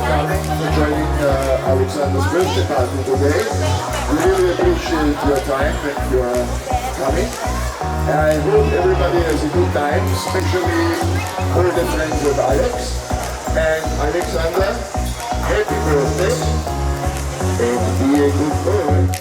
coming, for joining Alexander's birthday party today. We really appreciate your time and your coming. And I hope everybody has a good time, especially all the friends of Alex. And Alexander, happy birthday and be a good boy.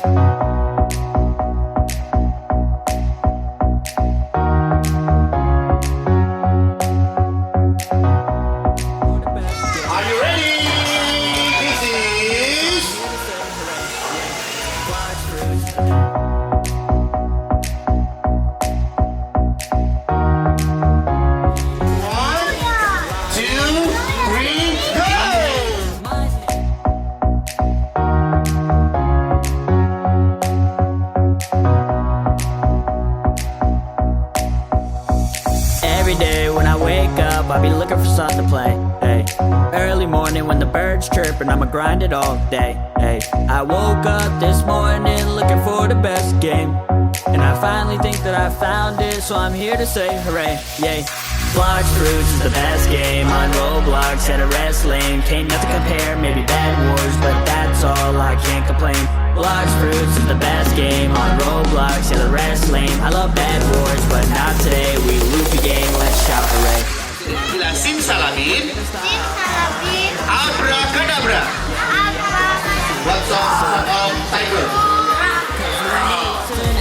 I'll be looking for something to play, hey. Early morning when the birds chirping, I'ma grind it all day, hey. I woke up this morning looking for the best game, and I finally think that I found it, so I'm here to say hooray, yay. Blocks Fruits is the best game on Roblox at a wrestling. Can't nothing compare, maybe Bad Wars, but that's all, I can't complain. Blocks Fruits is the best game on Roblox at a wrestling. I love Bad Wars, but not today, we loopy game, let's shout hooray. Simsalabim, abracadabra. What's up, Tiger?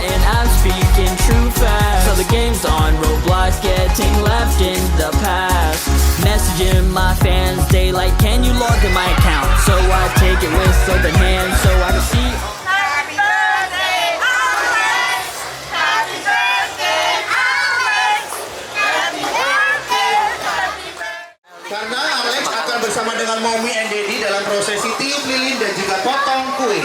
And I'm speaking true fast. So the game's on Roblox, getting left in the past. Messaging my fans, they like, can you log in my account? So I take it with open hands, so I can see. Karena Alex akan bersama dengan Mommy and Daddy dalam prosesi tiup lilin dan juga potong kue.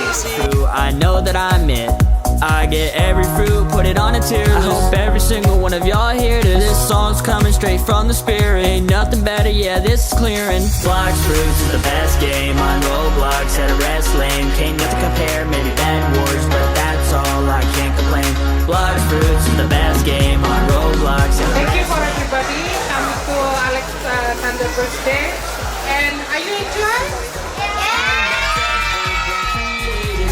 I know that I'm it. I get every fruit, put it on a tier list. I hope every single one of y'all hear that this song's coming straight from the spirit. Ain't nothing better, yeah, this is clearing. Blocks Fruits is the best game on Roblox at a wrestling. Can't nothing compare, maybe Bad Wars, but that's all, I can't complain. Blocks Fruits is the best game on Roblox at a Thank you for everybody coming to Alexander's birthday. And are you enjoying?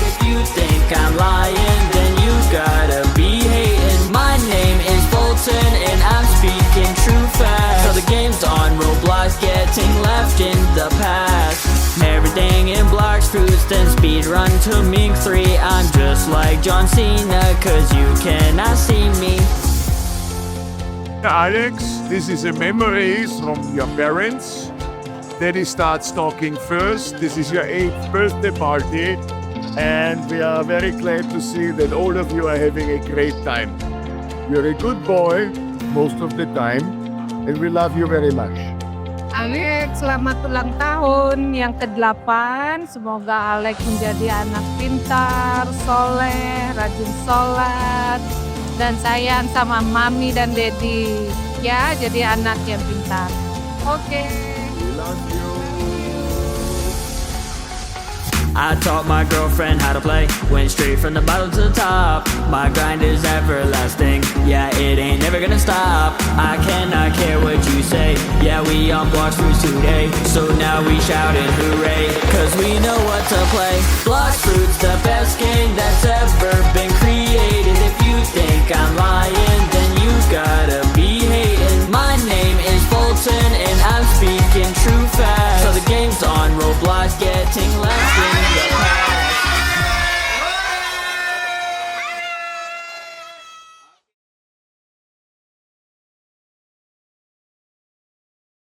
If you think I'm lying, then you gotta be hating. My name is Bolton and I'm speaking true fast. So the game's on Roblox, getting left in the past. Everything in Blocks Fruits, then speed run to Ming 3. I'm just like John Cena, cause you cannot see me. Alex, this is a memories from your parents. Daddy starts talking first. This is your 8th birthday party, and we are very glad to see that all of you are having a great time. You're a good boy most of the time, and we love you very much. Alex, selamat ulang tahun yang ke-8. Semoga Alex menjadi anak pintar, soleh, rajin sholat, dan sayang sama Mami dan Daddy. Ya, jadi anak yang pintar. Oke. We love you. I taught my girlfriend how to play, went straight from the bottom to the top. My grind is everlasting, yeah, it ain't never gonna stop. I cannot care what you say, yeah, we on Blocks Fruits today. So now we shouting hooray, cause we know what to play. Blocks Fruits, the best game that's ever been created. If you think I'm